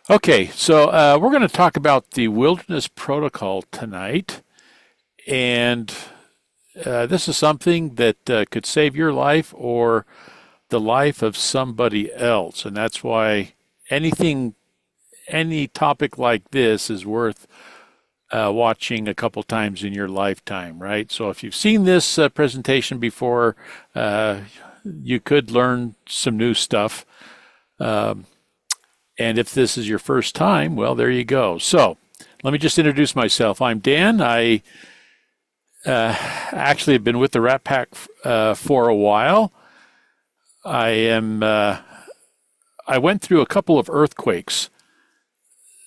Okay, so we're going to talk about the Wilderness Protocol tonight, and this is something that could save your life or the life of somebody else, and that's why anything, any topic like this is worth watching a couple times in your lifetime, right? So if you've seen this presentation before, uh, you could learn some new stuff. Um, And if this is your first time, well, there you go. So let me just introduce myself. I'm Dan. I actually have been with the RATPAC for a while. I am. I went through a couple of earthquakes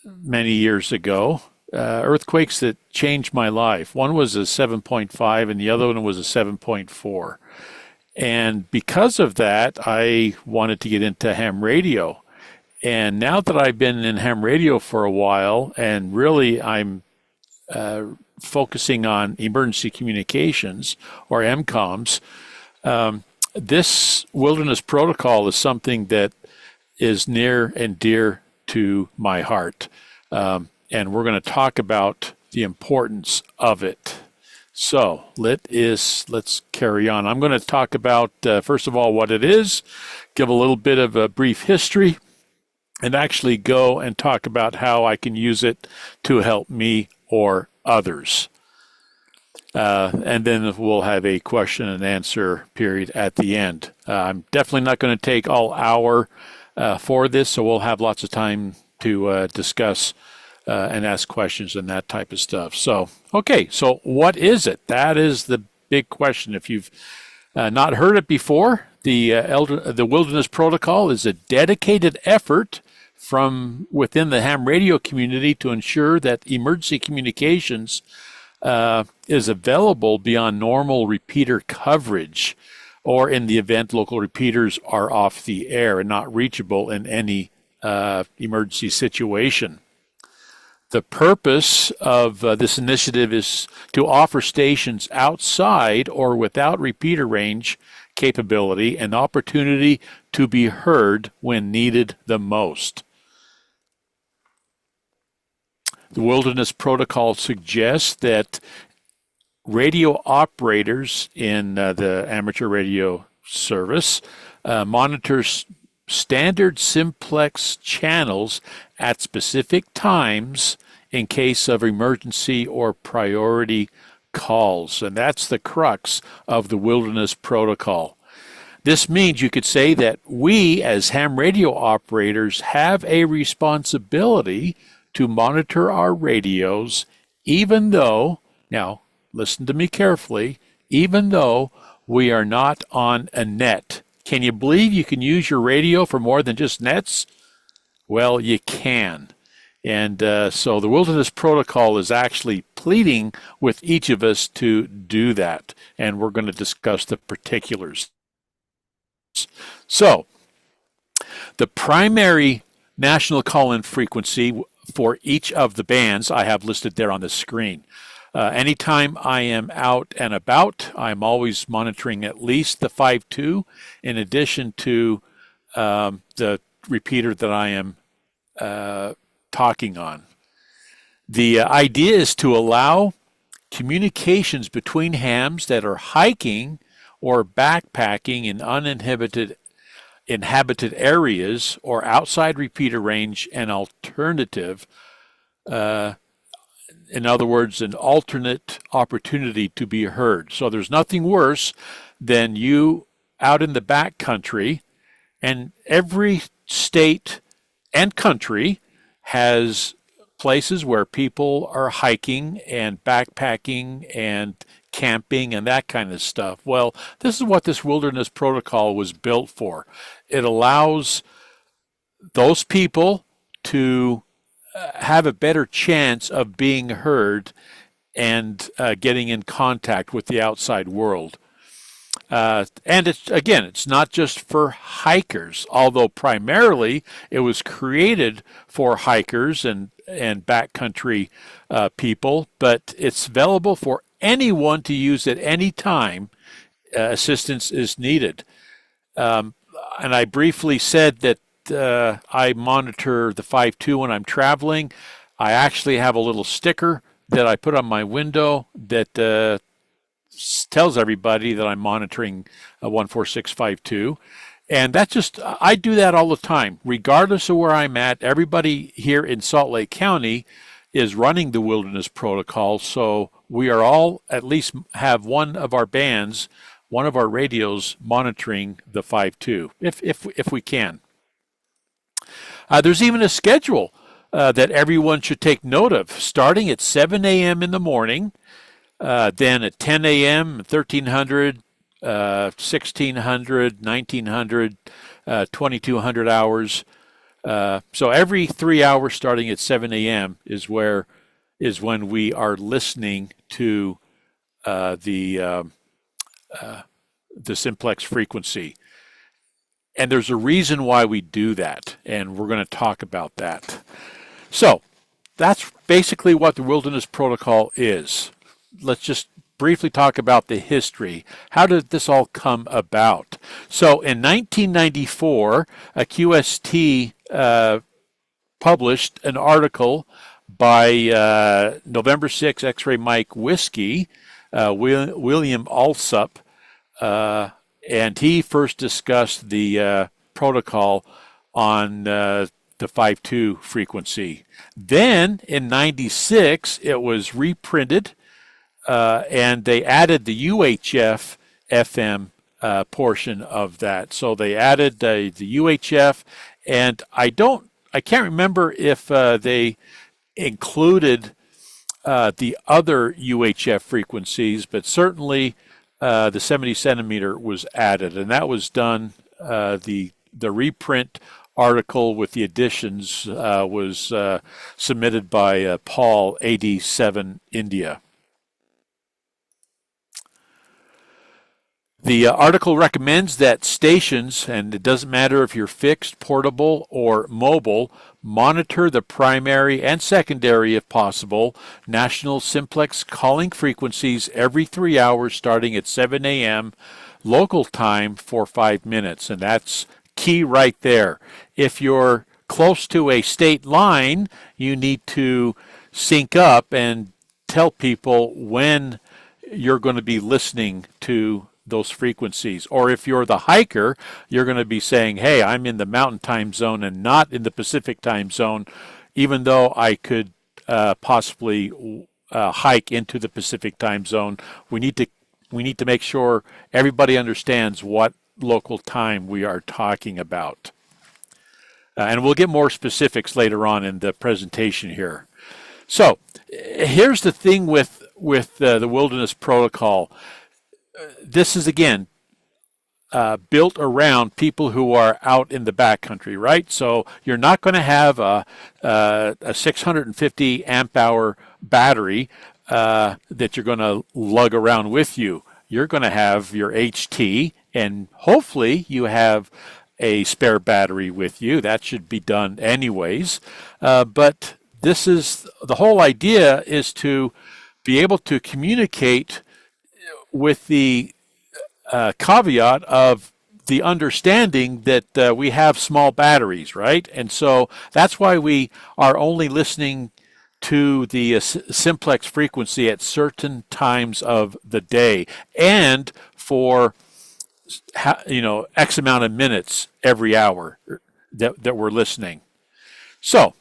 many years ago. Earthquakes that changed my life. One was a 7.5, and the other one was a 7.4. And because of that, I wanted to get into ham radio. And now that I've been in ham radio for a while, and really I'm uh, focusing on emergency communications or MCOMs, this wilderness protocol is something that is near and dear to my heart. And we're going to talk about the importance of it. So let's carry on. I'm going to talk about, first of all, what it is, give a little bit of a brief history, and actually go and talk about how I can use it to help me or others. And then we'll have a question and answer period at the end. I'm definitely not going to take all hour for this, so we'll have lots of time to discuss and ask questions and that type of stuff. So, okay, so what is it? That is the big question. If you've not heard it before, the Wilderness Protocol is a dedicated effort from within the ham radio community to ensure that emergency communications is available beyond normal repeater coverage, or in the event local repeaters are off the air and not reachable in any emergency situation. The purpose of this initiative is to offer stations outside or without repeater range capability an opportunity to be heard when needed the most. The Wilderness Protocol suggests that radio operators in the amateur radio service monitors standard simplex channels at specific times in case of emergency or priority calls. And that's the crux of the Wilderness Protocol. This means you could say that we, as ham radio operators, have a responsibility to monitor our radios, even though, now listen to me carefully, even though we are not on a net. Can you believe you can use your radio for more than just nets? Well, you can. And so the Wilderness Protocol is actually pleading with each of us to do that. And we're going to discuss the particulars. So, the primary national call-in frequency for each of the bands I have listed there on the screen. Anytime I am out and about, I'm always monitoring at least the 5.2 in addition to the repeater that I am talking on. The idea is to allow communications between hams that are hiking or backpacking in uninhabited areas or outside repeater range an alternative, in other words, an alternate opportunity to be heard. So there's nothing worse than you out in the back country, and every state and country has places where people are hiking and backpacking and camping and that kind of stuff. Well, this is what this Wilderness Protocol was built for. It allows those people to have a better chance of being heard and getting in contact with the outside world. And it's not just for hikers, although primarily it was created for hikers and backcountry people, but it's available for anyone to use at any time assistance is needed. And I briefly said that I monitor the 5.2 when I'm traveling. I actually have a little sticker that I put on my window that tells everybody that I'm monitoring 14652. And that's just, I do that all the time, regardless of where I'm at. Everybody here in Salt Lake County is running the wilderness protocol. So we are all, at least have one of our bands, one of our radios monitoring the 5.2, if we can. There's even a schedule that everyone should take note of, starting at 7 a.m. in the morning, then at 10 a.m., 1300, 1600, 1900, 2200 hours. So every 3 hours starting at 7 a.m. is when we are listening to the simplex frequency. And there's a reason why we do that, and we're going to talk about that. So that's basically what the Wilderness Protocol is. Let's just briefly talk about the history. How did this all come about? So in 1994, a QST published an article by November 6 X-Ray Mike Whiskey, William Alsup, and he first discussed the protocol on the 5.2 frequency. Then in 96, it was reprinted, and they added the UHF FM portion of that. So they added the UHF, and I can't remember if they included the other UHF frequencies, but certainly the 70 centimeter was added, and that was done. The reprint article with the additions was submitted by Paul, AD7 India. The article recommends that stations, and it doesn't matter if you're fixed, portable, or mobile, monitor the primary and secondary, if possible, national simplex calling frequencies every 3 hours starting at 7 a.m. local time for 5 minutes. And that's key right there. If you're close to a state line, you need to sync up and tell people when you're going to be listening to those frequencies. Or if you're the hiker, you're going to be saying, hey, I'm in the mountain time zone and not in the Pacific time zone, even though I could possibly hike into the Pacific time zone. We need to make sure everybody understands what local time we are talking about. And we'll get more specifics later on in the presentation here. So here's the thing with the Wilderness Protocol. This is, again, built around people who are out in the backcountry, right? So you're not going to have a 650 amp hour battery that you're going to lug around with you. You're going to have your HT, and hopefully you have a spare battery with you. That should be done anyways. But this is the whole idea, is to be able to communicate with the caveat of the understanding that we have small batteries, right? And so that's why we are only listening to the simplex frequency at certain times of the day, and for X amount of minutes every hour that we're listening. So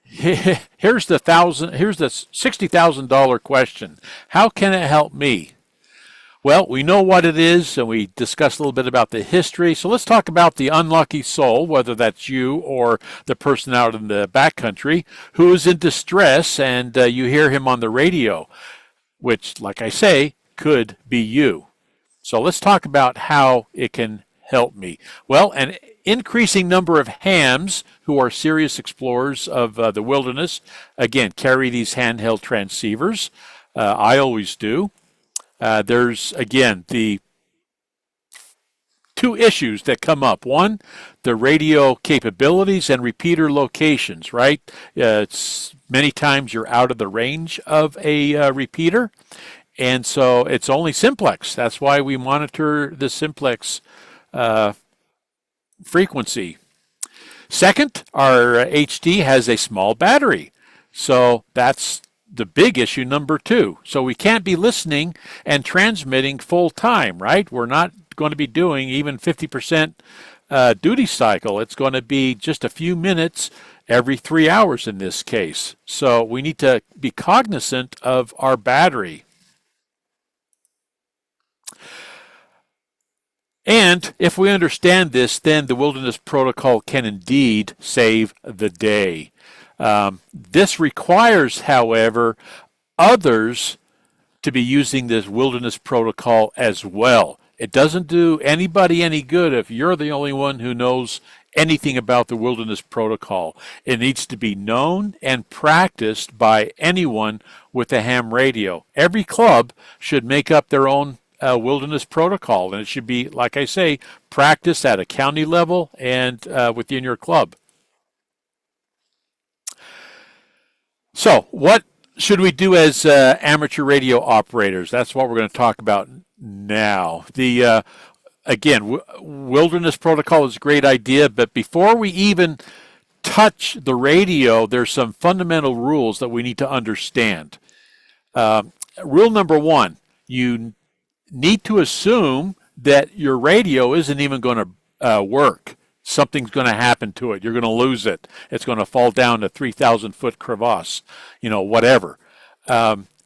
here's the $60,000 question. How can it help me? Well, we know what it is, and we discussed a little bit about the history. So let's talk about the unlucky soul, whether that's you or the person out in the backcountry who is in distress, and you hear him on the radio, which, like I say, could be you. So let's talk about how it can help me. Well, an increasing number of hams who are serious explorers of the wilderness, again, carry these handheld transceivers. I always do. There's, again, the two issues that come up. One, the radio capabilities and repeater locations, right? It's many times you're out of the range of a repeater, and so it's only simplex. That's why we monitor the simplex frequency. Second, our HD has a small battery. So that's the big issue number 2. So we can't be listening and transmitting full time, right? We're not going to be doing even 50% duty cycle. It's going to be just a few minutes every 3 hours in this case. So we need to be cognizant of our battery. And if we understand this, then the Wilderness Protocol can indeed save the day. This requires, however, others to be using this Wilderness Protocol as well. It doesn't do anybody any good if you're the only one who knows anything about the Wilderness Protocol. It needs to be known and practiced by anyone with a ham radio. Every club should make up their own Wilderness Protocol, and it should be, like I say, practiced at a county level and within your club. So what should we do as amateur radio operators? That's what we're going to talk about now. Again, Wilderness Protocol is a great idea, but before we even touch the radio, there's some fundamental rules that we need to understand. Rule number 1, you need to assume that your radio isn't even going to work. Something's going to happen to it. You're going to lose it. It's going to fall down a 3,000-foot crevasse, whatever.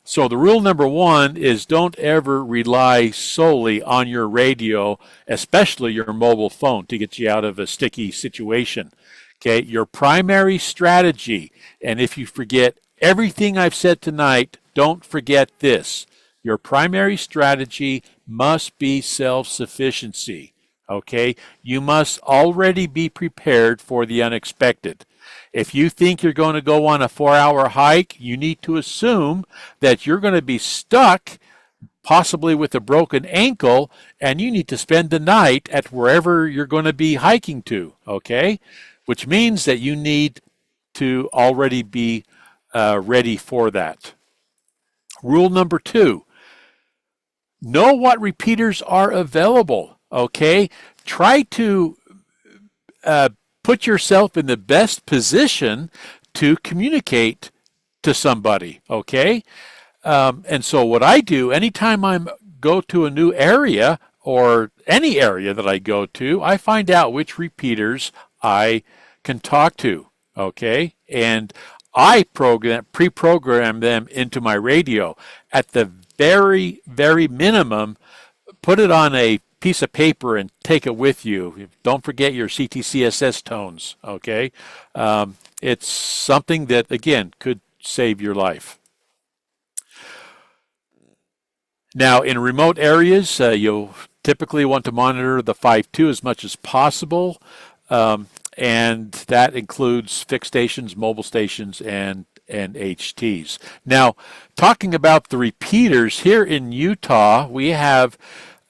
So the rule number 1 is don't ever rely solely on your radio, especially your mobile phone, to get you out of a sticky situation. Okay, your primary strategy, and if you forget everything I've said tonight, don't forget this. Your primary strategy must be self-sufficiency. Okay, you must already be prepared for the unexpected. If you think you're going to go on a 4-hour hike, you need to assume that you're going to be stuck, possibly with a broken ankle, and you need to spend the night at wherever you're going to be hiking to, okay? Which means that you need to already be ready for that. Rule number 2, know what repeaters are available, okay? Try to put yourself in the best position to communicate to somebody, okay? And so what I do, anytime I go to a new area or any area that I go to, I find out which repeaters I can talk to, okay? And I pre-program them into my radio. At the very, very minimum, put it on a piece of paper and take it with you. Don't forget your CTCSS tones, okay? It's something that, again, could save your life. Now, in remote areas, you'll typically want to monitor the 5.2 as much as possible, and that includes fixed stations, mobile stations, and HTs. Now, talking about the repeaters, here in Utah, we have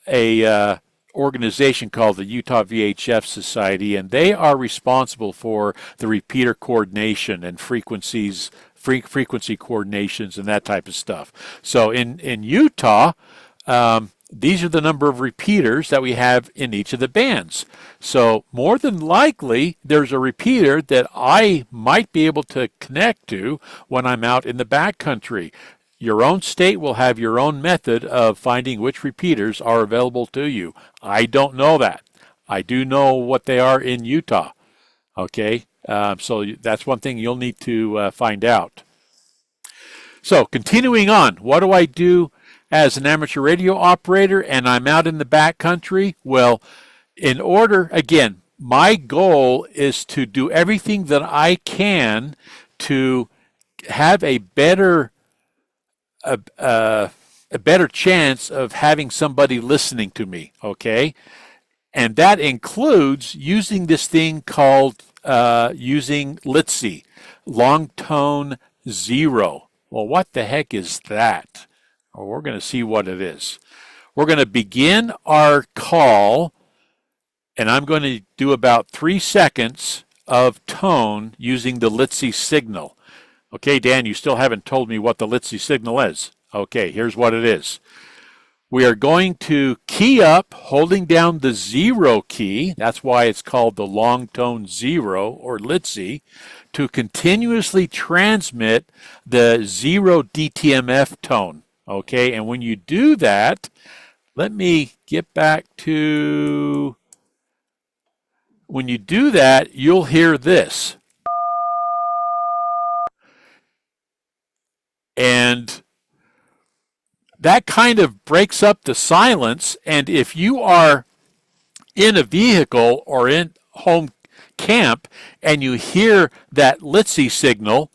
a organization called the Utah VHF Society, and they are responsible for the repeater coordination and frequency coordinations and that type of stuff. So in Utah, these are the number of repeaters that we have in each of the bands. So more than likely, there's a repeater that I might be able to connect to when I'm out in the backcountry. Your own state will have your own method of finding which repeaters are available to you. I don't know that. I do know what they are in Utah. Okay, so that's one thing you'll need to find out. So continuing on, what do I do as an amateur radio operator and I'm out in the backcountry? Well, in order, again, my goal is to do everything that I can to have a better chance of having somebody listening to me, okay? And that includes using this thing called using LiTZ, long tone 0. Well, what the heck is that? Well, we're going to see what it is. We're going to begin our call, and I'm going to do about 3 seconds of tone using the LiTZ signal. Okay, Dan, you still haven't told me what the LiTZ signal is. Okay, here's what it is. We are going to key up holding down the 0 key, that's why it's called the long tone 0 or LiTZ, to continuously transmit the 0 DTMF tone. Okay, and when you do that, let me get back to, when you do that, you'll hear this. And that kind of breaks up the silence. And if you are in a vehicle or in home camp and you hear that LiTZ signal,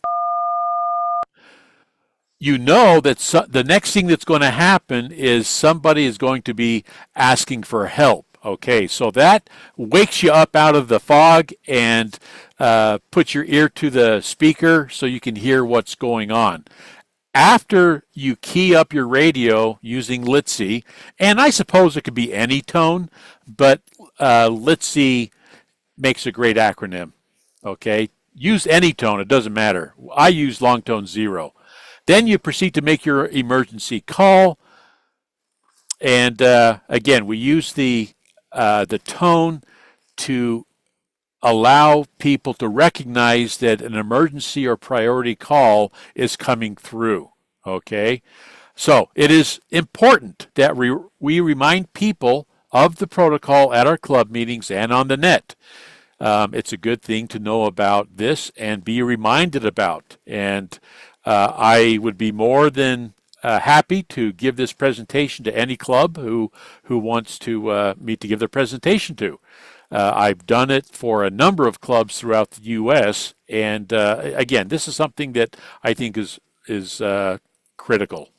you know that the next thing that's going to happen is somebody is going to be asking for help. Okay, so that wakes you up out of the fog and puts your ear to the speaker so you can hear what's going on. After you key up your radio using LiTZ, and I suppose it could be any tone, but LiTZ makes a great acronym. Okay, use any tone, it doesn't matter. I use long tone 0. Then you proceed to make your emergency call, and again, we use the tone to allow people to recognize that an emergency or priority call is coming through. Okay, so it is important that we remind people of the protocol at our club meetings and on the net. It's a good thing to know about this and be reminded about. And I would be more than happy to give this presentation to any club who wants to me to give their presentation to. I've done it for a number of clubs throughout the U.S. And again, this is something that I think is critical.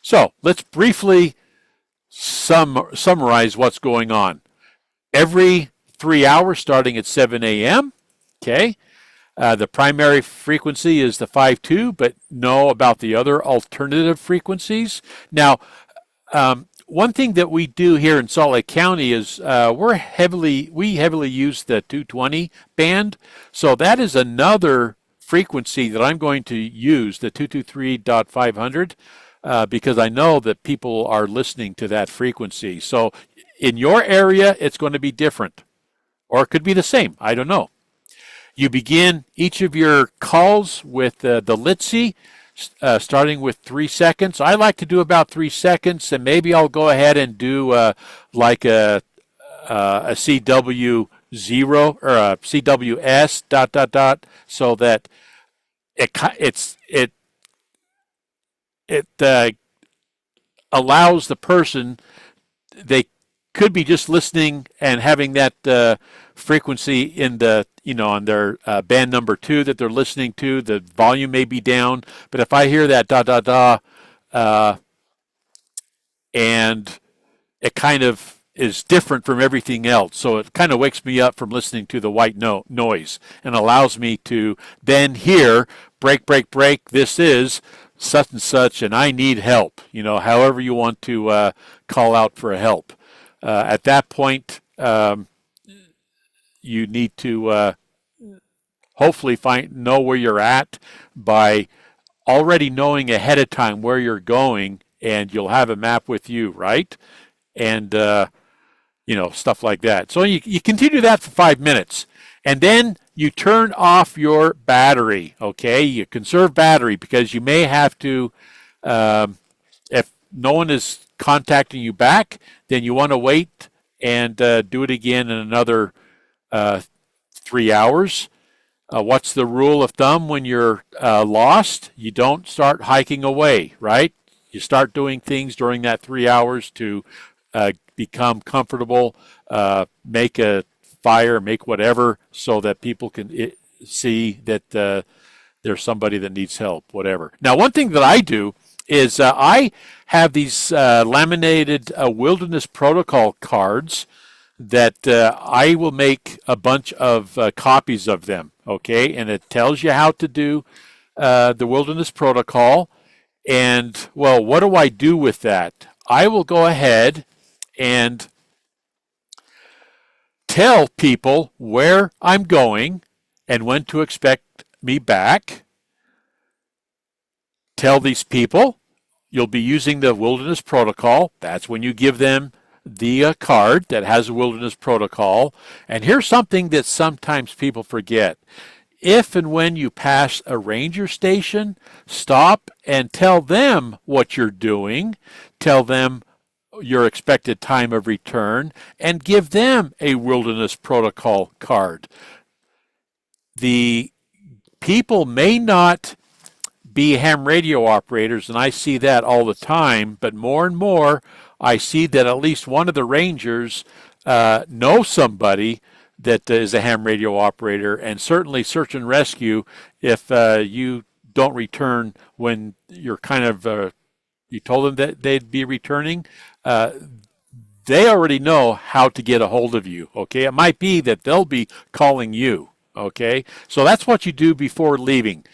So let's briefly summarize what's going on. Every 3 hours, starting at 7 a.m., okay, the primary frequency is the 5.2, but know about the other alternative frequencies. Now, one thing that we do here in Salt Lake County is we heavily use the 220 band. So that is another frequency that I'm going to use, the 223.500, because I know that people are listening to that frequency. So in your area, it's going to be different, or it could be the same. I don't know. You begin each of your calls with the LiTZ, starting with 3 seconds. I like to do about 3 seconds, and maybe I'll go ahead and do like a CW0 or a CWS ... so that it allows the person, they could be just listening and having that frequency in the, on their band number 2 that they're listening to. The volume may be down, but if I hear that and it kind of is different from everything else, so it kind of wakes me up from listening to the white noise and allows me to then hear break, this is such and such, and I need help. However you want to call out for help. At that point, you need to hopefully know where you're at by already knowing ahead of time where you're going, and you'll have a map with you, right? And stuff like that. So you continue that for 5 minutes, and then you turn off your battery. Okay, you conserve battery because you may have to, if no one is contacting you back, then you want to wait and do it again in another 3 hours. What's the rule of thumb when you're lost? You don't start hiking away, right? You start doing things during that 3 hours to become comfortable, make a fire, make whatever, so that people can see that there's somebody that needs help, whatever. Now, one thing that I do is I have these laminated wilderness protocol cards that I will make a bunch of copies of them, okay? And it tells you how to do the wilderness protocol. And, well, what do I do with that? I will go ahead and tell people where I'm going and when to expect me back. Tell these people you'll be using the wilderness protocol. That's when you give them the card that has a wilderness protocol. And here's something that sometimes people forget. If and when you pass a ranger station, stop and tell them what you're doing. Tell them your expected time of return and give them a wilderness protocol card. The people may not be ham radio operators, and I see that all the time, but more and more I see that at least one of the rangers knows somebody that is a ham radio operator, and certainly search and rescue, if you don't return when you're kind of you told them that they'd be returning, they already know how to get a hold of you. Okay, it might be that they'll be calling you. Okay, so that's what you do before leaving.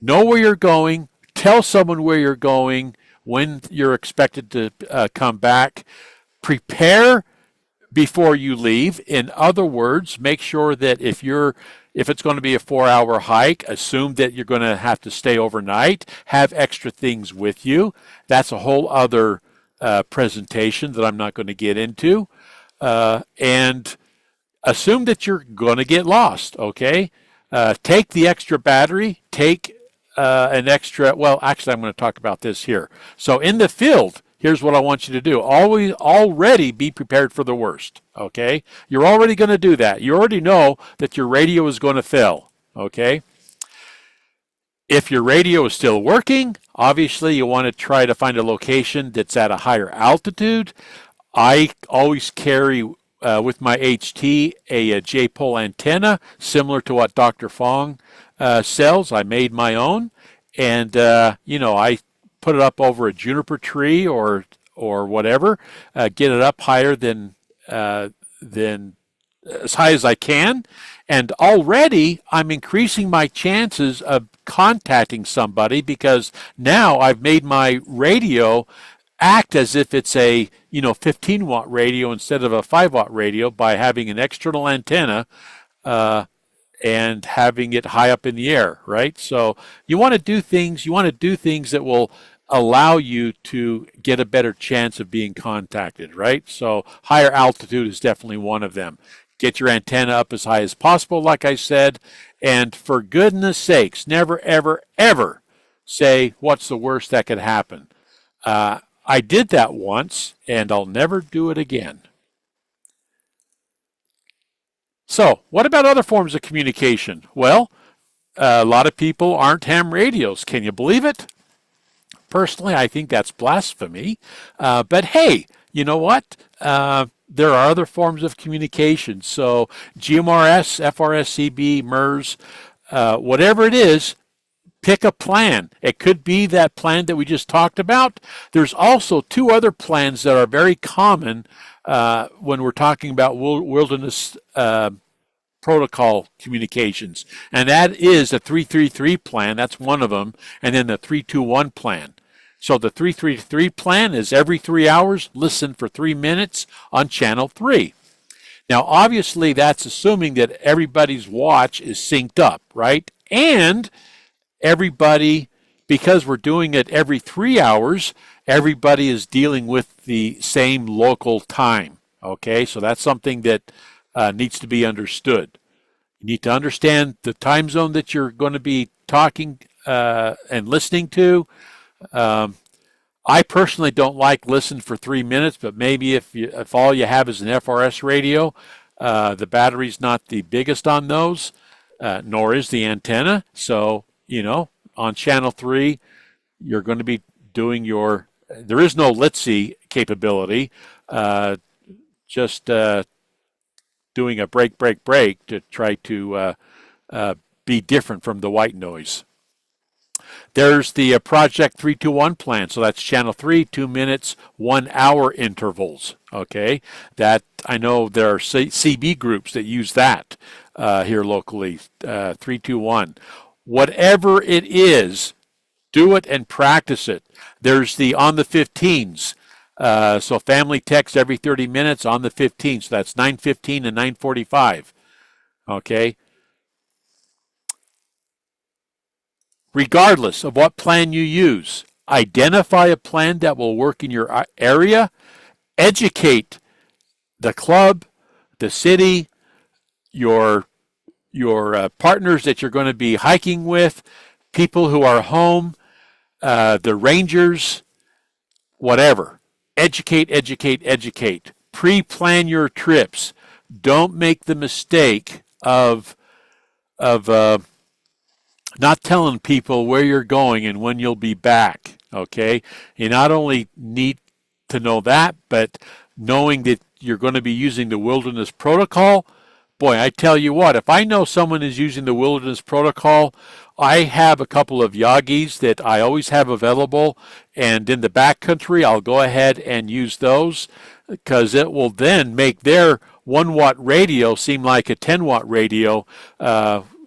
Know where you're going, tell someone where you're going, when you're expected to come back. Prepare before you leave. In other words, make sure that if it's going to be a 4-hour hike, assume that you're going to have to stay overnight, have extra things with you. That's a whole other presentation that I'm not going to get into. And assume that you're going to get lost, okay? Take the extra battery, take an extra, well, actually, I'm going to talk about this here. So in the field, here's what I want you to do. Already be prepared for the worst, okay? You're already going to do that. You already know that your radio is going to fail, okay? If your radio is still working, obviously you want to try to find a location that's at a higher altitude. I always carry with my HT a J-pole antenna, similar to what Dr. Fong sells. I made my own, and I put it up over a juniper tree or whatever, get it up higher than as high as I can, and already I'm increasing my chances of contacting somebody, because now I've made my radio act as if it's a 15-watt radio instead of a 5-watt radio by having an external antenna and having it high up in the air, right? So you want to do things that will allow you to get a better chance of being contacted, right? So higher altitude is definitely one of them. Get your antenna up as high as possible, like I said, and for goodness sakes, never, ever, ever say what's the worst that could happen. I did that once, and I'll never do it again. So, what about other forms of communication? Well, a lot of people aren't ham radios. Can you believe it? Personally, I think that's blasphemy. But hey, you know what? There are other forms of communication. So, GMRS, FRSCB, MERS, whatever it is, pick a plan. It could be that plan that we just talked about. There's also two other plans that are very common when we're talking about wilderness protocol communications. And that is a 333 plan. That's one of them. And then the 321 plan. So the 333 plan is every 3 hours, listen for 3 minutes on channel 3. Now, obviously, that's assuming that everybody's watch is synced up, right? And everybody, because we're doing it every 3 hours, everybody is dealing with the same local time. Okay, so that's something that needs to be understood. You need to understand the time zone that you're going to be talking and listening to. I personally don't like listen for 3 minutes, but maybe if all you have is an FRS radio, the battery's not the biggest on those, nor is the antenna. So, on channel 3, you're going to be doing there is no LiTZ capability, just doing a break to try to be different from the white noise. There's the Project 321 plan. So that's channel 3, 2 minutes, 1 hour intervals. Okay, that I know there are CB groups that use that here locally. 321. Whatever it is, do it and practice it. There's the on the 15s. So family text every 30 minutes on the 15th. So that's 9:15 and 9:45. Okay. Regardless of what plan you use, identify a plan that will work in your area. Educate the club, the city, your partners that you're going to be hiking with, people who are home, the rangers, whatever. Educate, educate, educate. Pre-plan your trips. Don't make the mistake of not telling people where you're going and when you'll be back. Okay, you not only need to know that, but knowing that you're going to be using the wilderness protocol. Boy, I tell you what, if I know someone is using the wilderness protocol, I have a couple of Yagis that I always have available, and in the backcountry, I'll go ahead and use those because it will then make their 1 watt radio seem like a 10 watt radio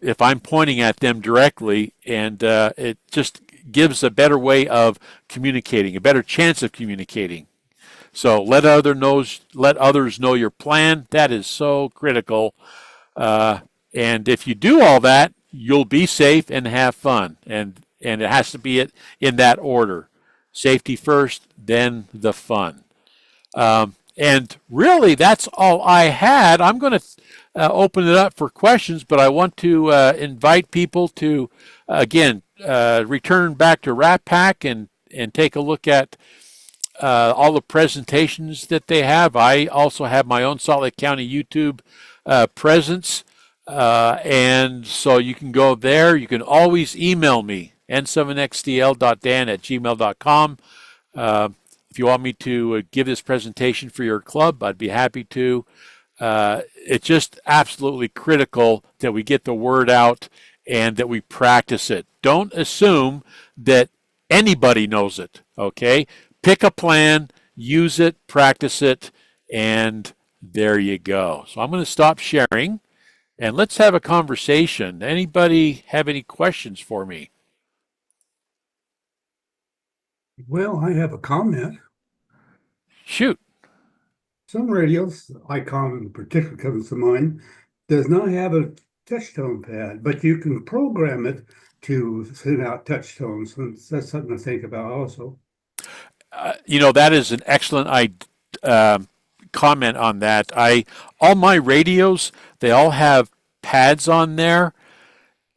if I'm pointing at them directly, and it just gives a better way of communicating, a better chance of communicating. So let others know your plan. That is so critical. And if you do all that, you'll be safe and have fun. And it has to be in that order: safety first, then the fun. And really, that's all I had. I'm going to open it up for questions, but I want to invite people to again return back to RATPAC and take a look at all the presentations that they have. I also have my own Salt Lake County YouTube presence, and so you can go there. You can always email me, n7xdl.dan@gmail.com. If you want me to give this presentation for your club, I'd be happy to. It's just absolutely critical that we get the word out and that we practice it. Don't assume that anybody knows it, okay? Pick a plan, use it, practice it, and there you go. So I'm going to stop sharing, and let's have a conversation. Anybody have any questions for me? Well, I have a comment. Shoot. Some radios, Icon in particular comes to mind, does not have a touch tone pad, but you can program it to send out touch tones. So that's something to think about also. That is an excellent comment on that. All my radios, they all have pads on there.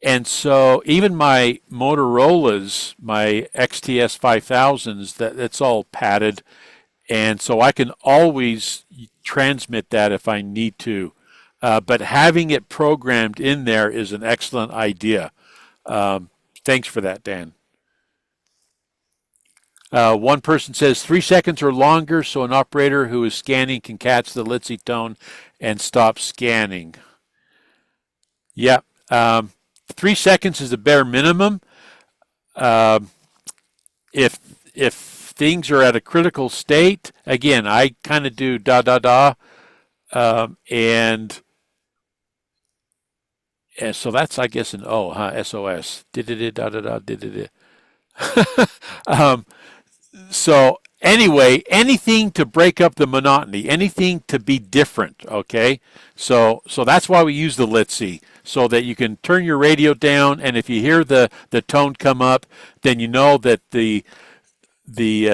And so even my Motorola's, my XTS 5000s, that's all padded. And so I can always transmit that if I need to. But having it programmed in there is an excellent idea. Thanks for that, Dan. One person says 3 seconds or longer so an operator who is scanning can catch the LiTZ tone and stop scanning. Yeah. 3 seconds is the bare minimum. If things are at a critical state, again, I kind of do da da da, and so that's, I guess, an O, huh? SOS. Da da da da da da da da. So anyway, anything to break up the monotony, anything to be different. Okay, so that's why we use the LiTZ, so that you can turn your radio down, and if you hear the tone come up, then you know that the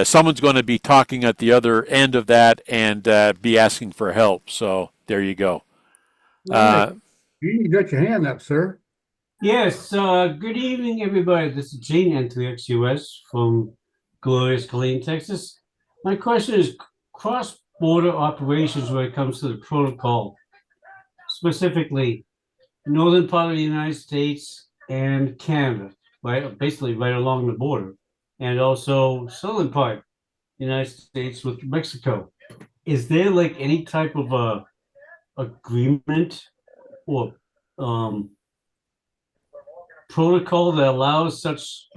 someone's going to be talking at the other end of that and be asking for help. So there you go. You got your hand up, sir. Yes. Good evening, everybody. This is Gene, N3XUS from glorious Killeen, Texas. My question is cross-border operations when it comes to the protocol, specifically northern part of the United States and Canada, right? Basically right along the border, and also southern part, United States with Mexico. Is there like any type of agreement or protocol that allows such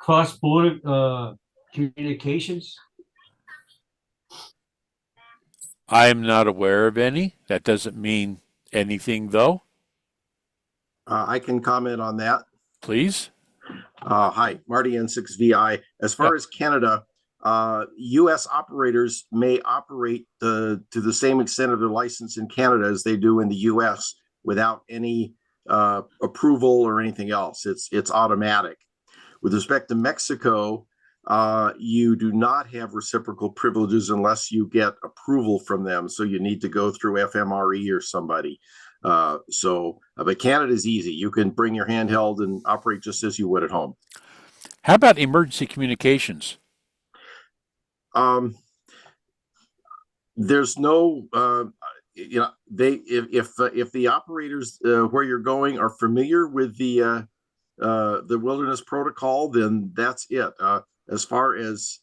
cross-border communications? I'm not aware of any. That doesn't mean anything, though. I can comment on that. Please. Hi, Marty N6VI. As far as Canada, U.S. operators may operate to the same extent of their license in Canada as they do in the U.S. without any approval or anything else. It's automatic. With respect to Mexico, you do not have reciprocal privileges unless you get approval from them. So you need to go through FMRE or somebody. But Canada's easy. You can bring your handheld and operate just as you would at home. How about emergency communications? There's no, if the operators where you're going are familiar with the wilderness protocol, then that's it. As far as,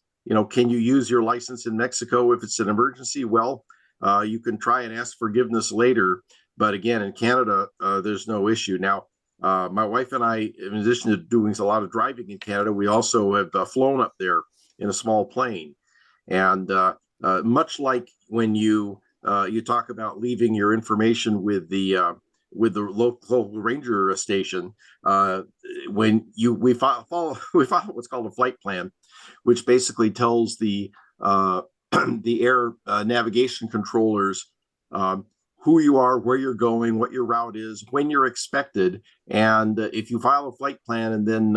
can you use your license in Mexico if it's an emergency? Well, you can try and ask forgiveness later. But again, in Canada, there's no issue. Now, my wife and I, in addition to doing a lot of driving in Canada, we also have flown up there in a small plane. And much like when you talk about leaving your information with the local ranger station, when we follow what's called a flight plan, which basically tells the air navigation controllers who you are, where you're going, what your route is, when you're expected, and if you file a flight plan and then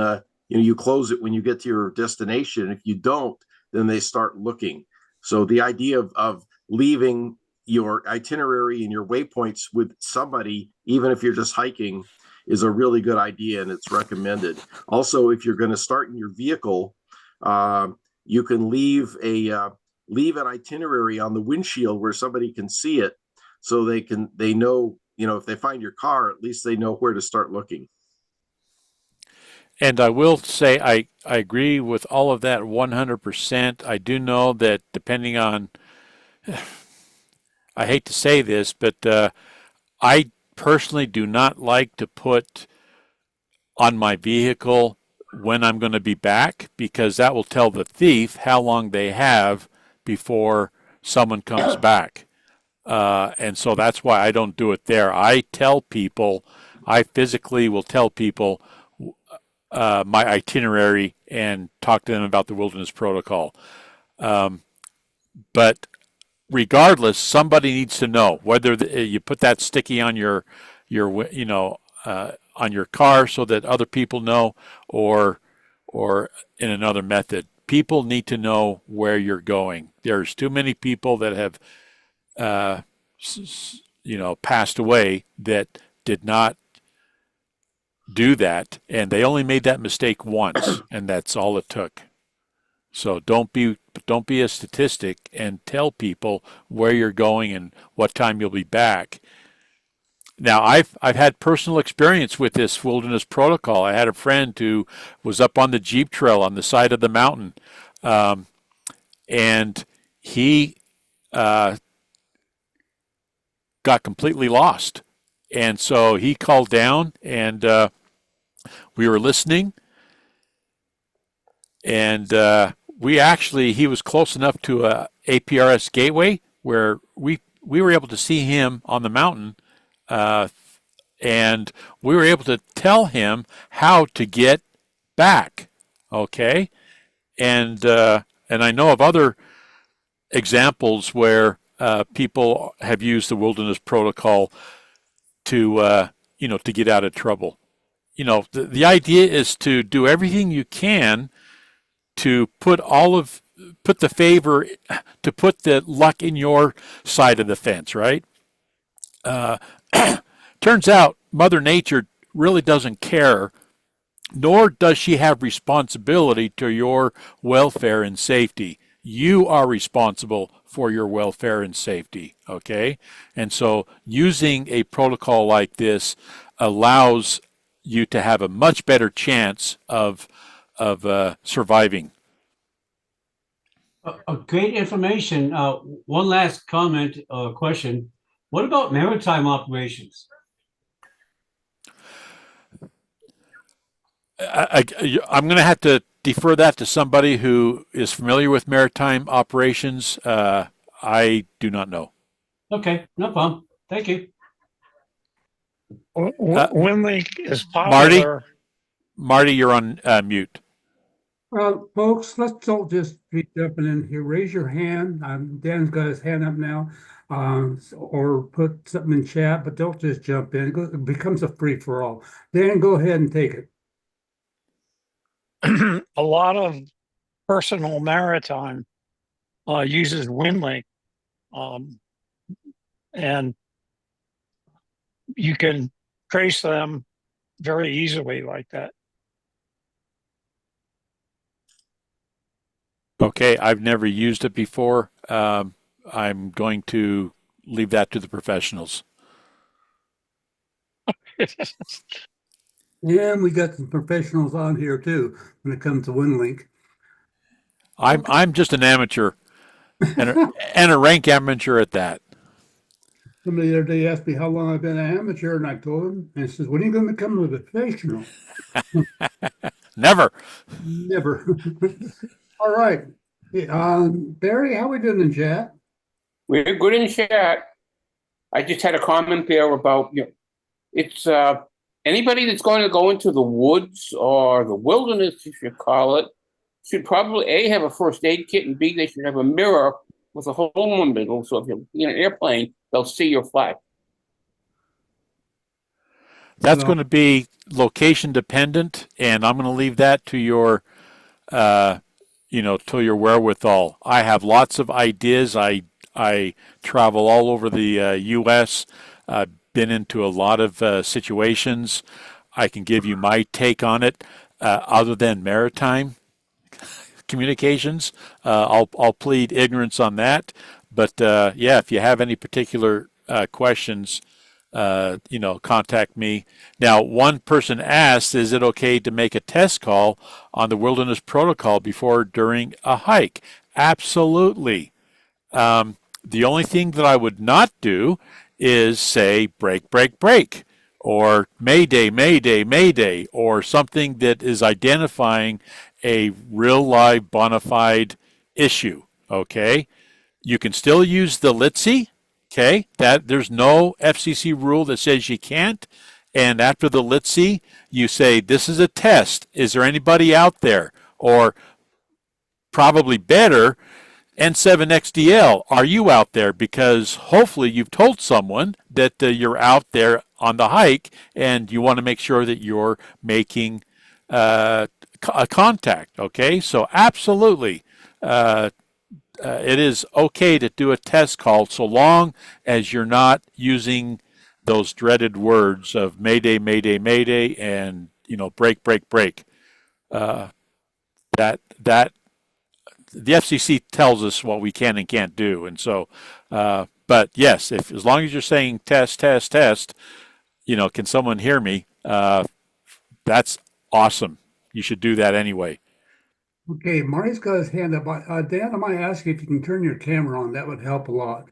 you close it when you get to your destination. If you don't, then they start looking. So the idea of leaving your itinerary and your waypoints with somebody, even if you're just hiking, is a really good idea, and it's recommended. Also, if you're going to start in your vehicle, you can leave an itinerary on the windshield where somebody can see it, so they know, if they find your car, at least they know where to start looking. And I will say I agree with all of that 100%. I do know that depending on, I hate to say this, but I personally do not like to put on my vehicle when I'm going to be back, because that will tell the thief how long they have before someone comes back. And so that's why I don't do it there. I physically will tell people my itinerary and talk to them about the wilderness protocol. But regardless, somebody needs to know whether you put that sticky on your on your car so that other people know, or in another method. People need to know where you're going. There's too many people that have passed away that did not do that, and they only made that mistake once, and that's all it took. So don't be a statistic, and tell people where you're going and what time you'll be back. Now, I've had personal experience with this wilderness protocol. I had a friend who was up on the Jeep trail on the side of the mountain, and he got completely lost. And so he called down, and we were listening, and he was close enough to a APRS gateway where we were able to see him on the mountain, and we were able to tell him how to get back. Okay, and I know of other examples where people have used the wilderness protocol to get out of trouble. The idea is to do everything you can to put the luck in your side of the fence, right? Turns out Mother Nature really doesn't care, nor does she have responsibility to your welfare and safety. You are responsible for your welfare and safety, okay? And so using a protocol like this allows you to have a much better chance of surviving. Great information. One last comment or question. What about maritime operations? I'm going to have to defer that to somebody who is familiar with maritime operations. I do not know. Okay, no problem. Thank you. WinLink is popular. Marty, you're on mute. Well, folks, let's all just be jumping in here. Raise your hand. Dan's got his hand up now, or put something in chat, but don't just jump in. It becomes a free for all. Dan, go ahead and take it. A lot of personal maritime uses WinLink, and you can trace them very easily like that. Okay, I've never used it before. I'm going to leave that to the professionals. And we got some professionals on here too when it comes to WinLink. I'm just an amateur, and a rank amateur at that. Somebody the other day asked me how long I've been an amateur, and I told him, and he says, "When are you going to become a professional?" Never. Never. All right. Barry, how we doing in chat? We're good in chat. I just had a comment there about, it's anybody that's going to go into the woods or the wilderness, you should call it, should probably A, have a first aid kit, and B, they should have a mirror with a hole in the middle. So if you're in an airplane, they'll see your flag. That's going to be location dependent, and I'm going to leave that to your, to your wherewithal. I have lots of ideas. I travel all over the U.S. I've been into a lot of situations. I can give you my take on it. Other than maritime communications, I'll plead ignorance on that. But if you have any particular questions, contact me. Now, one person asked, is it okay to make a test call on the wilderness protocol before or during a hike? Absolutely. The only thing that I would not do is say break, break, break, or mayday, mayday, mayday, or something that is identifying a real live bona fide issue. Okay. You can still use the LiTZ. Okay, that there's no FCC rule that says you can't. And after the LiTZ, you say, this is a test. Is there anybody out there? Or probably better, N7XDL, are you out there? Because hopefully you've told someone that you're out there on the hike and you want to make sure that you're making a contact. Okay, so absolutely. It is okay to do a test call so long as you're not using those dreaded words of mayday, mayday, mayday, and break, break, break. That the FCC tells us what we can and can't do, and so. But yes, as long as you're saying test, test, test, can someone hear me? That's awesome. You should do that anyway. Okay, Marty's got his hand up. Dan, I might ask you if you can turn your camera on. That would help a lot.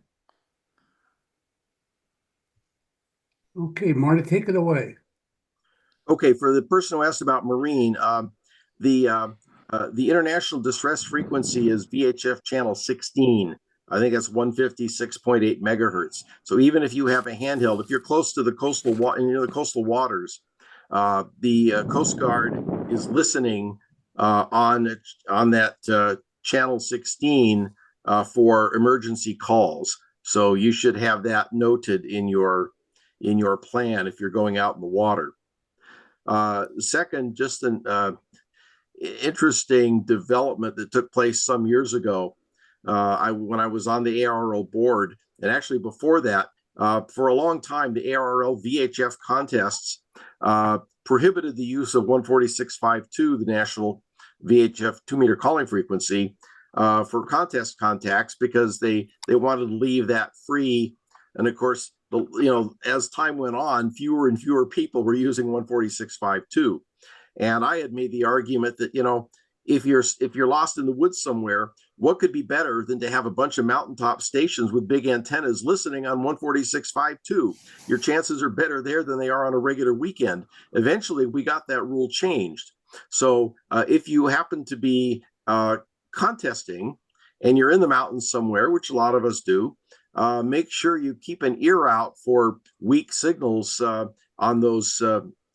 Okay, Marty, take it away. Okay, for the person who asked about marine, the international distress frequency is VHF channel 16. I think that's 156.8 megahertz. So even if you have a handheld, if you're close to the coastal waters, the Coast Guard is listening on that channel 16 for emergency calls. So you should have that noted in your plan if you're going out in the water. Second, just an interesting development that took place some years ago. When I was on the ARRL board, and actually before that, for a long time, the ARRL VHF contests prohibited the use of 146.52, the national VHF 2-meter calling frequency, for contest contacts because they wanted to leave that free. And of course, as time went on, fewer and fewer people were using 146.52. And I had made the argument that, if you're lost in the woods somewhere, what could be better than to have a bunch of mountaintop stations with big antennas listening on 146.52? Your chances are better there than they are on a regular weekend. Eventually, we got that rule changed. So if you happen to be contesting and you're in the mountains somewhere, which a lot of us do, make sure you keep an ear out for weak signals on those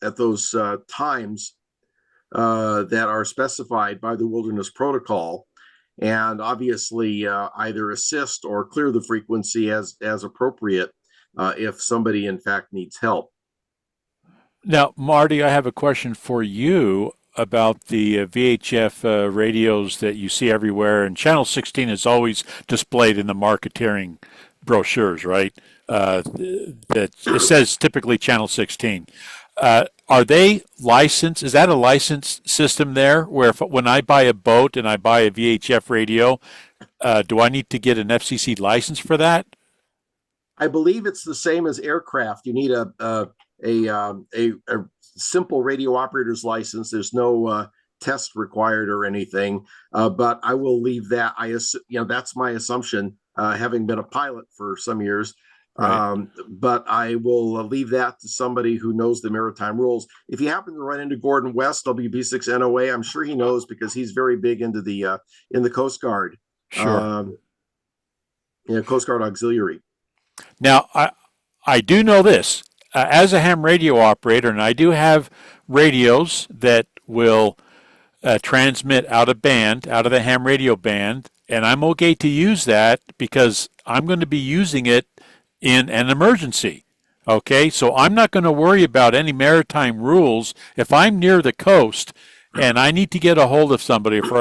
at those times that are specified by the Wilderness Protocol, and obviously either assist or clear the frequency as appropriate if somebody in fact needs help. Now, Marty, I have a question for you. about the VHF radios that you see everywhere, and channel 16 is always displayed in the marketeering brochures, right? That it says typically channel 16. Are they licensed? Is that a licensed system there where when I buy a boat and I buy a VHF radio, do I need to get an FCC license for that? I believe it's the same as aircraft. You need a simple radio operator's license. There's no test required or anything. But I will leave that. That's my assumption, having been a pilot for some years. Right. But I will leave that to somebody who knows the maritime rules. If you happen to run into Gordon West, WB6NOA, I'm sure he knows because he's very big into in the Coast Guard. Sure. Coast Guard Auxiliary. Now, I do know this. As a ham radio operator, and I do have radios that will transmit out of the ham radio band, and I'm okay to use that because I'm going to be using it in an emergency. Okay, so I'm not going to worry about any maritime rules if I'm near the coast and I need to get a hold of somebody. If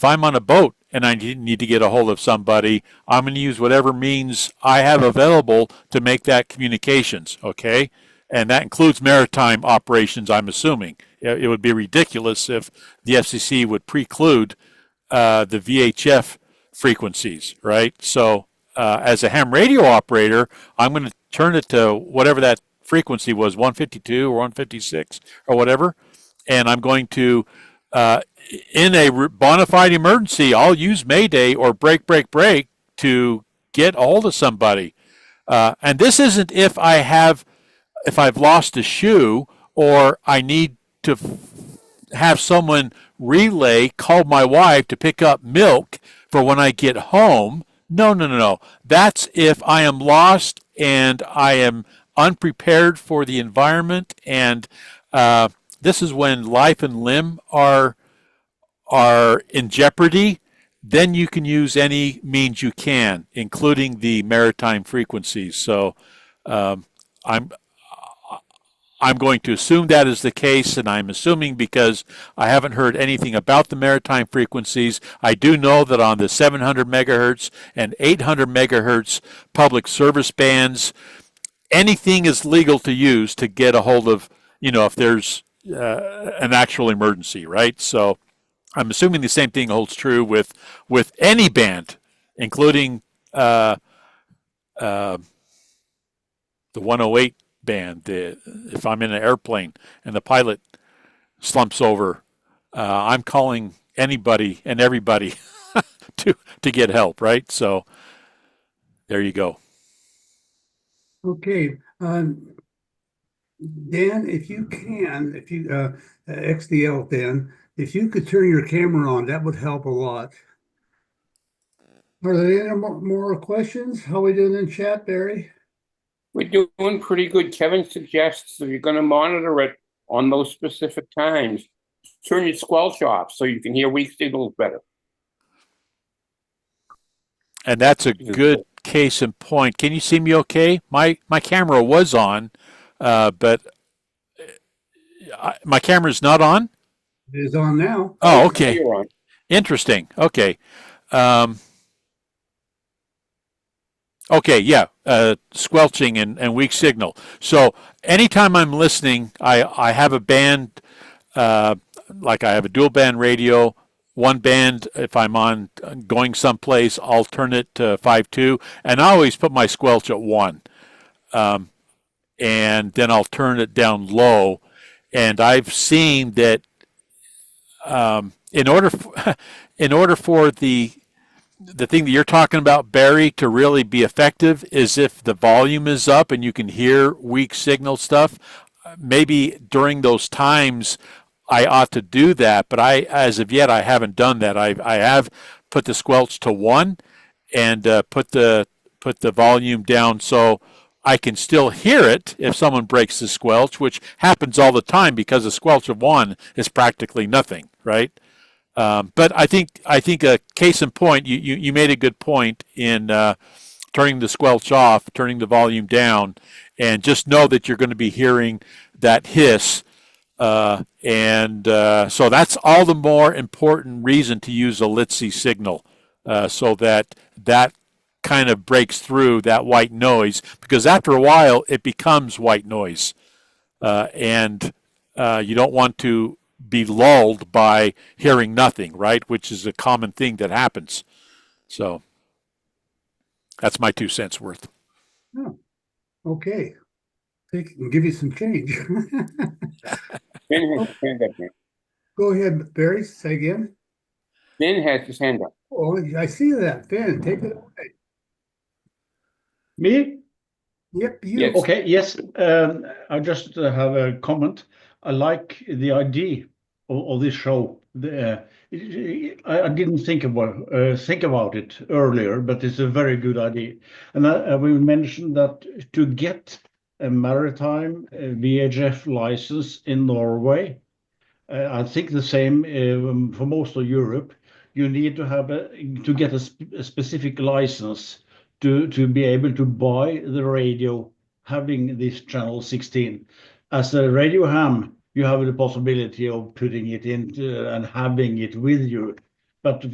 I'm on a boat and I need to get a hold of somebody, I'm going to use whatever means I have available to make that communications. Okay, and that includes maritime operations. I'm assuming it would be ridiculous if the FCC would preclude the VHF frequencies, right? So as a ham radio operator, I'm going to turn it to whatever that frequency was, 152 or 156 or whatever, and I'm going to, in a bona fide emergency, I'll use Mayday or break to get a hold of somebody. And this isn't if I've lost a shoe or I need to have someone call my wife to pick up milk for when I get home. No. That's if I am lost and I am unprepared for the environment, and this is when life and limb are in jeopardy. Then you can use any means you can, including the maritime frequencies. So I'm going to assume that is the case, and I'm assuming because I haven't heard anything about the maritime frequencies. I do know that on the 700 megahertz and 800 megahertz public service bands, anything is legal to use to get a hold of, if there's an actual emergency, right? So I'm assuming the same thing holds true with any band, including the 108 band. If I'm in an airplane and the pilot slumps over, I'm calling anybody and everybody to get help, right? So there you go. Okay, Dan, if you XDL, Dan, if you could turn your camera on, that would help a lot. Are there any more questions? How are we doing in chat, Barry? We're doing pretty good. Kevin suggests if you're going to monitor it on those specific times, turn your squelch off so you can hear weak signals better. And that's a good case in point. Can you see me okay? My camera was on, but my camera's not on? It is on now. Oh, okay. You're on. Interesting. Okay. Okay, yeah, squelching and weak signal. So anytime I'm listening, I have a band, like I have a dual band radio. One band, if I'm going someplace, I'll turn it to 5.2, and I always put my squelch at 1. And then I'll turn it down low. And I've seen that in order for the thing that you're talking about, Barry, to really be effective is if the volume is up and you can hear weak signal stuff. Maybe during those times I ought to do that, but as of yet, I haven't done that. I have put the squelch to 1 and put the volume down so I can still hear it if someone breaks the squelch, which happens all the time because a squelch of 1 is practically nothing, right? But I think a case in point, you made a good point in turning the squelch off, turning the volume down, and just know that you're going to be hearing that hiss So that's all the more important reason to use a LiTZ signal, so that kind of breaks through that white noise, because after a while it becomes white noise, and you don't want to be lulled by hearing nothing, right? Which is a common thing that happens. So that's my 2 cents worth. Oh, okay. Take and give you some change. Ben has his hand up there. Go ahead, Barry. Say again. Ben has his hand up. Oh, I see that. Ben, take it away. Me? Yep, you. Yes. Okay, yes. I just have a comment. I like the idea of this show. I didn't think about it earlier, but it's a very good idea. And we mentioned that to get a maritime VHF license in Norway, I think the same for most of Europe. You need to have to get a specific license to be able to buy the radio having this channel 16. As a radio ham, you have the possibility of putting it into and having it with you. But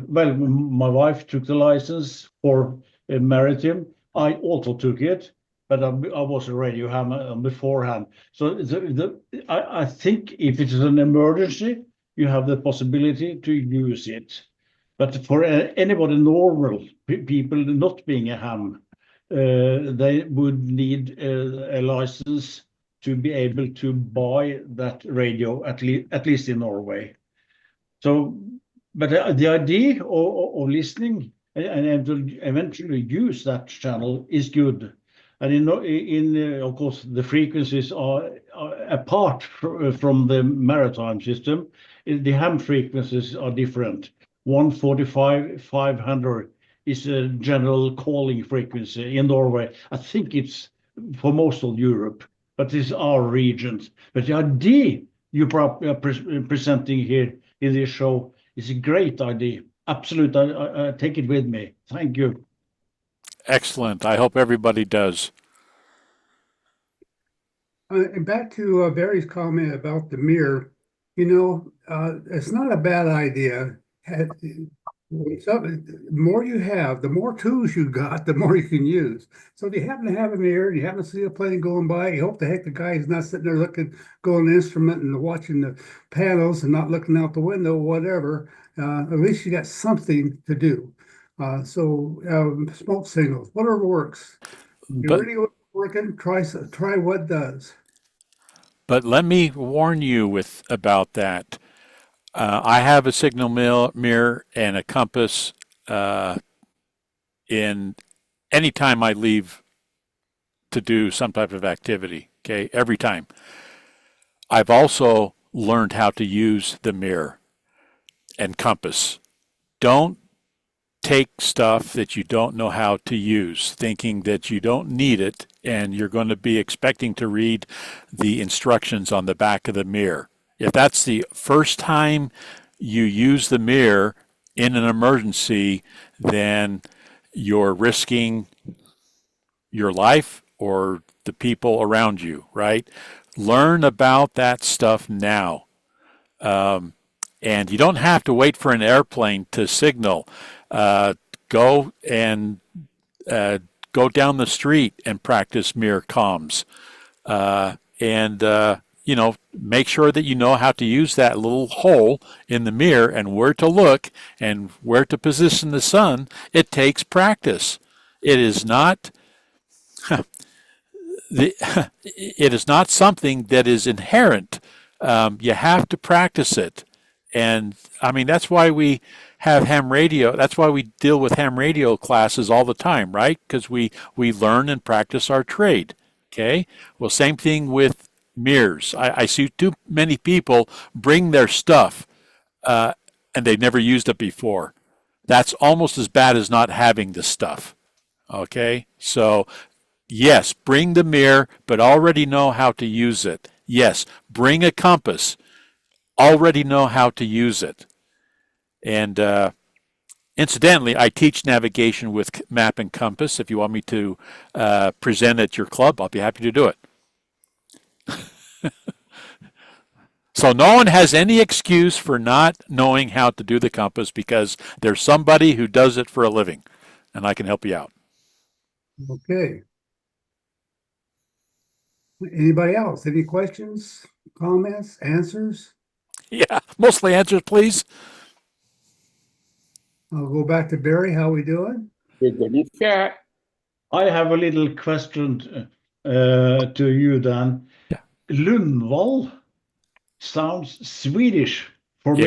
well, my wife took the license for maritime. I also took it, but I was a radio ham beforehand. So I think if it's an emergency, you have the possibility to use it. But for anybody normal, people not being a ham, they would need a license to be able to buy that radio, at least in Norway. So, but the idea of listening and eventually use that channel is good. And of course, the frequencies are apart from the maritime system. The ham frequencies are different. 145, 500 is a general calling frequency in Norway. I think it's for most of Europe, but it's our regions. But the idea you are presenting here in this show is a great idea. Absolutely, I take it with me. Thank you. Excellent. I hope everybody does. And back to Barry's comment about the mirror, it's not a bad idea. The more you have, the more tools you got, the more you can use. So if you happen to have a mirror, you happen to see a plane going by, you hope the heck the guy is not sitting there going to the instrument and watching the panels and not looking out the window, whatever. At least you got something to do. Smoke signals, whatever works. Your radio working, try what does. But let me warn you about that. I have a signal mirror and a compass in any time I leave to do some type of activity. Okay, every time. I've also learned how to use the mirror and compass. Don't take stuff that you don't know how to use, thinking that you don't need it, and you're going to be expecting to read the instructions on the back of the mirror. If that's the first time you use the mirror in an emergency, then you're risking your life or the people around you, right? Learn about that stuff now. And you don't have to wait for an airplane to signal. Go down the street and practice mirror comms. Make sure that you know how to use that little hole in the mirror and where to look and where to position the sun. It takes practice. It is not it is not something that is inherent. You have to practice it. And I mean, that's why we have ham radio. That's why we deal with ham radio classes all the time, right? Because we learn and practice our trade. Okay. Well, same thing with mirrors. I see too many people bring their stuff and they've never used it before. That's almost as bad as not having the stuff. Okay. So yes, bring the mirror, but already know how to use it. Yes, bring a compass. Already know how to use it. And incidentally, I teach navigation with map and compass. If you want me to present at your club, I'll be happy to do it. So no one has any excuse for not knowing how to do the compass because there's somebody who does it for a living, and I can help you out. Okay. Anybody else? Any questions, comments, answers? Yeah, mostly answers, please. I'll go back to Barry. How we doing? You're good in chat. I have a little question to you, Dan. Yeah. Lundwall sounds Swedish for It me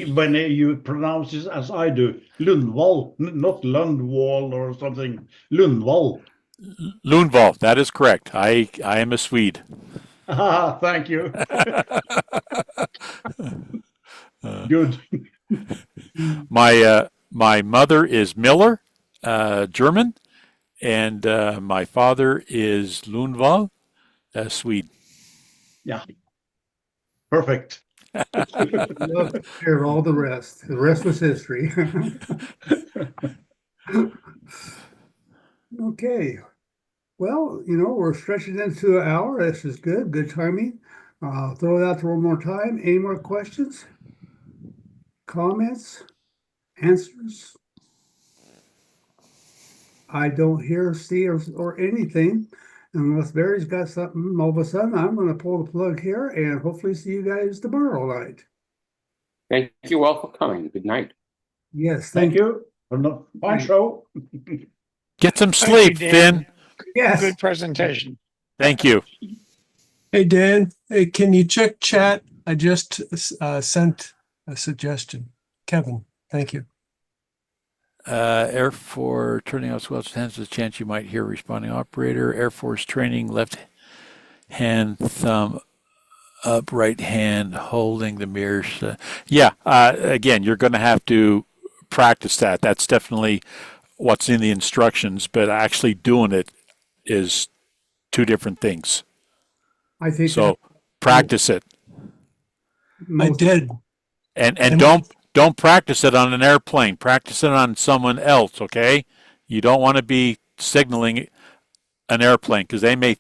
is. when you pronounce it as I do. Lundwall, not Lundwall or something. Lundwall. Lundwall, that is correct. I am a Swede. Ah, thank you. Good. My mother is Miller, German, and my father is Lundwall, Swede. Yeah. Perfect. Love to hear all the rest. The rest was history. Okay. Well, we're stretching into an hour. This is good. Good timing. Throw it out there one more time. Any more questions? Comments? Answers? I don't hear, see, or anything. Unless Barry's got something, all of a sudden, I'm going to pull the plug here and hopefully see you guys tomorrow night. Thank you all for coming. Good night. Yes, Thank you. Fine show. Get some Thank you, sleep, Dan. Finn. Yes. Good presentation. Thank you. Hey, Dan, hey, can you check chat? I just sent a suggestion. Kevin, thank you. Air Force turning off swells, hence a chance you might hear responding operator. Air Force training, left hand thumb up, right hand holding the mirrors. Again, you're going to have to practice that. That's definitely what's in the instructions, but actually doing it is two different things. I think So practice it, I did. and don't practice it on an airplane. Practice it on someone else. Okay, you don't want to be signaling an airplane because they may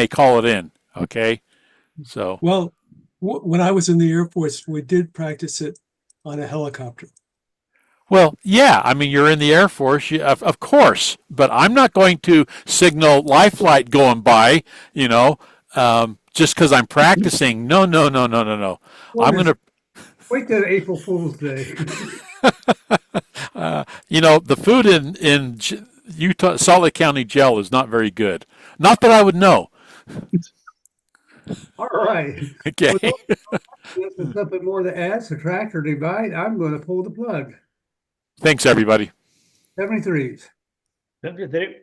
call it in. Okay, so Well, when I was in the Air Force, we did practice it on a helicopter. well, yeah. I mean, you're in the Air Force, of course, but I'm not going to signal life flight going by. Just because I'm practicing. No. I'm going to. wait till April Fool's Day. The food in Utah, Salt Lake County jail is not very good. Not that I would know. All right. Okay. Well, if there's something more to add, subtract, or divide, I'm going to pull the plug. Thanks, everybody. 73s. 73.